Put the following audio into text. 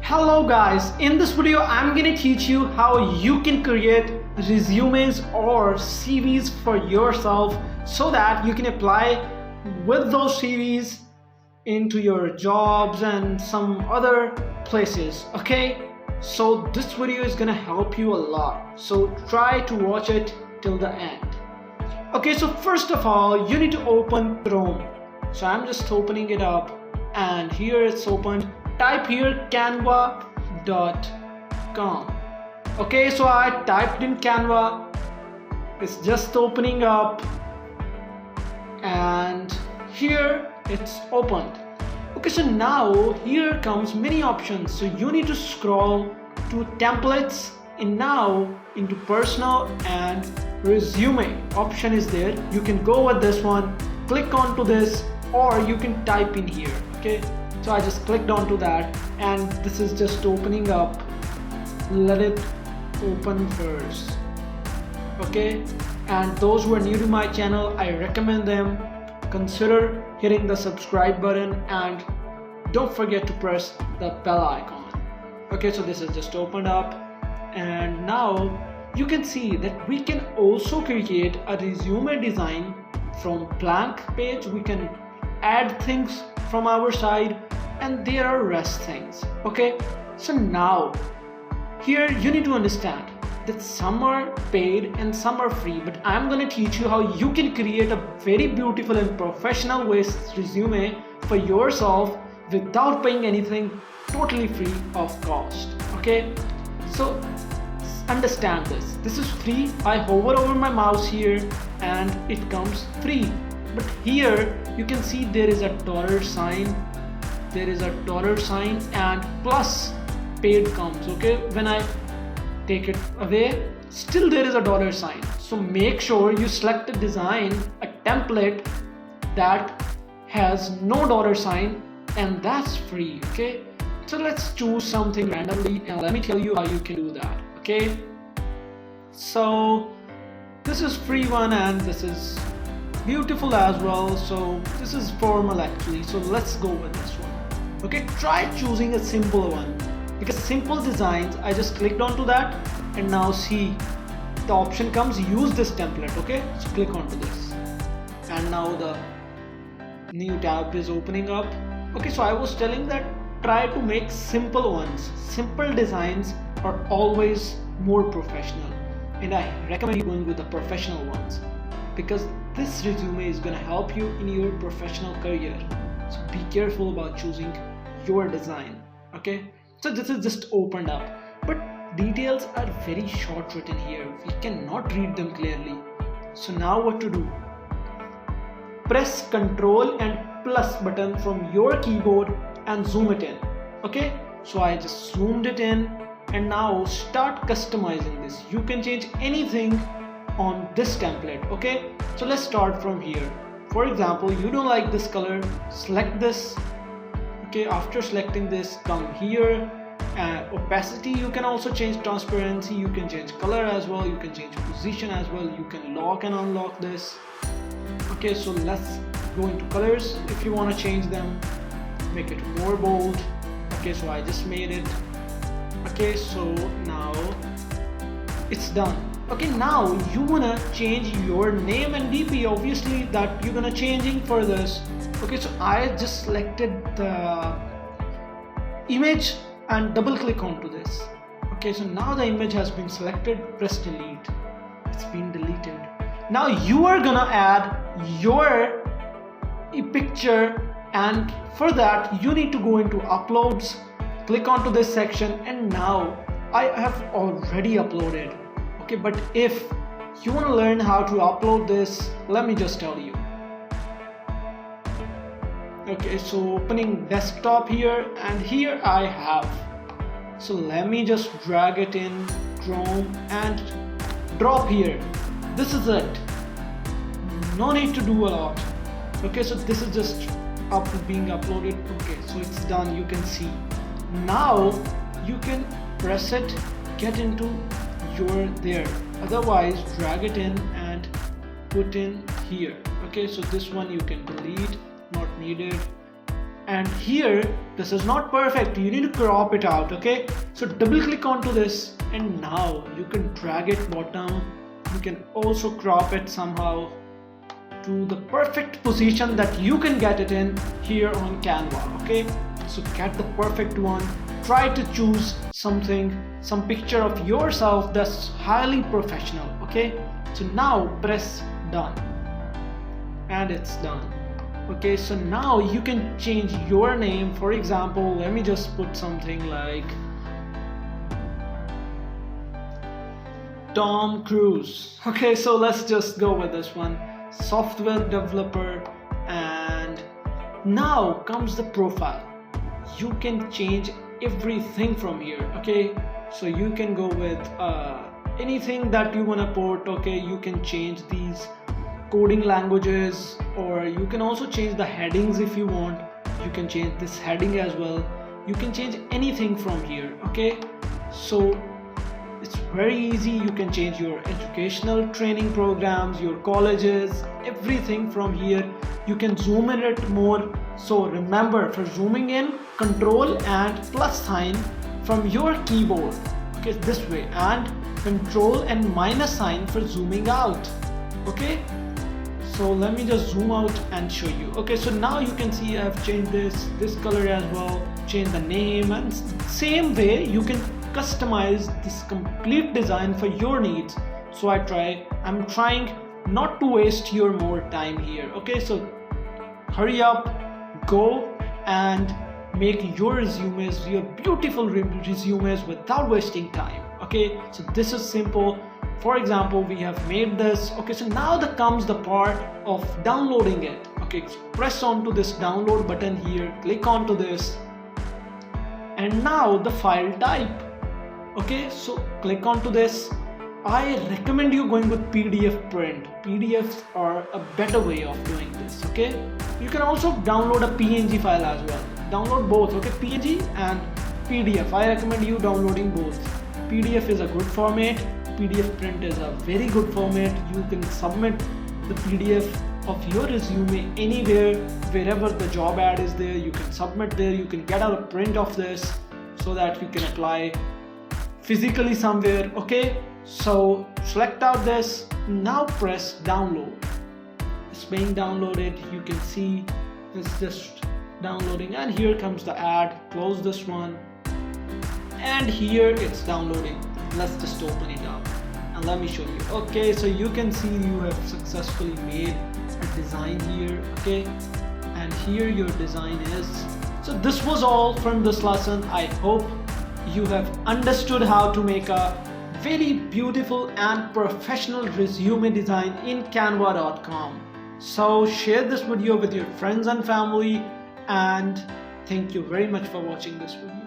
Hello guys, in this video I'm gonna teach you how you can create resumes or CVs for yourself so that you can apply with those CVs into your jobs and some other places. Okay, so this video is gonna help you a lot, so try to watch it till the end. Okay, so first of all you need to open Chrome. So I'm just opening it up and here it's opened. Type here canva.com. Okay, so I typed in Canva. It's just opening up and here it's opened. Okay, so now here comes many options. So you need to scroll to templates and now into personal and resume option is there. You can go with this one, click onto this, or you can type in here. Okay, so I just clicked onto that and this is just opening up. Let it open first. Okay, and those who are new to my channel, I recommend them consider hitting the subscribe button and don't forget to press the bell icon. Okay, so this is just opened up and now you can see that we can also create a resume design from blank page. We can add things from our side and there are rest things. Okay, so now here you need to understand that some are paid and some are free, but I'm going to teach you how you can create a very beautiful and professional resume for yourself without paying anything, totally free of cost. Okay, so understand this is free. I hover over my mouse here and it comes free, but here you can see there is a dollar sign, and plus paid comes. Okay, when I take it away, still there is a dollar sign. So make sure you select a design, a template that has no dollar sign and that's free. Okay, so let's choose something randomly and let me tell you how you can do that. Okay, so this is free one and this is beautiful as well. So this is formal actually, so let's go with this one. Okay, try choosing a simple one because simple designs, I just clicked onto that and now see the option comes use this template. Okay, so click onto this and now the new tab is opening up. Okay, so I was telling that try to make simple ones. Simple designs are always more professional and I recommend you going with the professional ones because this resume is going to help you in your professional career. So be careful about choosing your design. Okay, so this is just opened up, but details are very short written here. We cannot read them clearly. So now what to do? Press Ctrl and plus button from your keyboard and zoom it in. Okay, so I just zoomed it in and now start customizing this. You can change anything on this template. Okay, so let's start from here. For example, you don't like this color, select this. Okay, after selecting this, come here. Opacity, you can also change. Transparency, you can change color as well, you can change position as well, you can lock and unlock this. Okay, so let's go into colors. If you want to change them, make it more bold. Okay, so I just made it. Okay, so now it's done. Okay, now you wanna change your name and DP, obviously that you're gonna changing for this. Okay, so I just selected the image and double click onto this. Okay, so now the image has been selected, press delete. It's been deleted. Now you are gonna add your picture and for that you need to go into uploads, click onto this section and now I have already uploaded. Okay, but if you want to learn how to upload this, let me just tell you. Okay, so opening desktop here and here I have. So let me just drag it in Chrome and drop here. This is it. No need to do a lot. Okay, so this is just being uploaded. Okay, so it's done. You can see. Now you can press it, get into your there. Otherwise drag it in and put in here. Okay, so this one you can delete, not needed, and here this is not perfect, you need to crop it out. Okay, so double click onto this, and now you can drag it bottom. You can also crop it somehow to the perfect position that you can get it in here on Canva. Okay, so get the perfect one. Try to choose some picture of yourself that's highly professional. Okay, so now press done, and it's done. Okay, so now you can change your name. For example, let me just put something like Tom Cruise. Okay, so let's just go with this one, software developer. And now comes the profile. You can change everything from here. Okay, so you can go with anything that you want to put. Okay, you can change these coding languages, or you can also change the headings if you want. You can change this heading as well. You can change anything from here. Okay, so it's very easy. You can change your educational training programs, your colleges, everything from here. You can zoom in it more. So remember, for zooming in, control and plus sign from your keyboard. Okay, this way, and control and minus sign for zooming out. Okay, so let me just zoom out and show you. Okay, so now you can see I've changed this color as well, change the name, and same way you can customize this complete design for your needs. So I'm trying not to waste your more time here. Okay, so hurry up, go and make your resumes, your beautiful resumes, without wasting time. Okay, so this is simple. For example, we have made this. Okay, so now comes the part of downloading it. Okay, so press onto this download button here, click onto this, and now the file type. Okay, so click onto this. I recommend you going with PDF print. PDFs are a better way of doing this. Okay, you can also download a PNG file as well. Download both. Okay, PNG and PDF. I recommend you downloading both. PDF is a good format. PDF print is a very good format. You can submit the PDF of your resume anywhere, wherever the job ad is there. You can submit there. You can get a print of this so that you can apply physically somewhere. Okay, so select out this. Now press download. It's being downloaded. You can see it's just downloading, and here comes the ad. Close this one, and here it's downloading. Let's just open it up and let me show you. Okay, so you can see you have successfully made a design here. Okay, and here your design is. So this was all from this lesson. I hope you have understood how to make a very beautiful and professional resume design in canva.com. So share this video with your friends and family, and thank you very much for watching this video.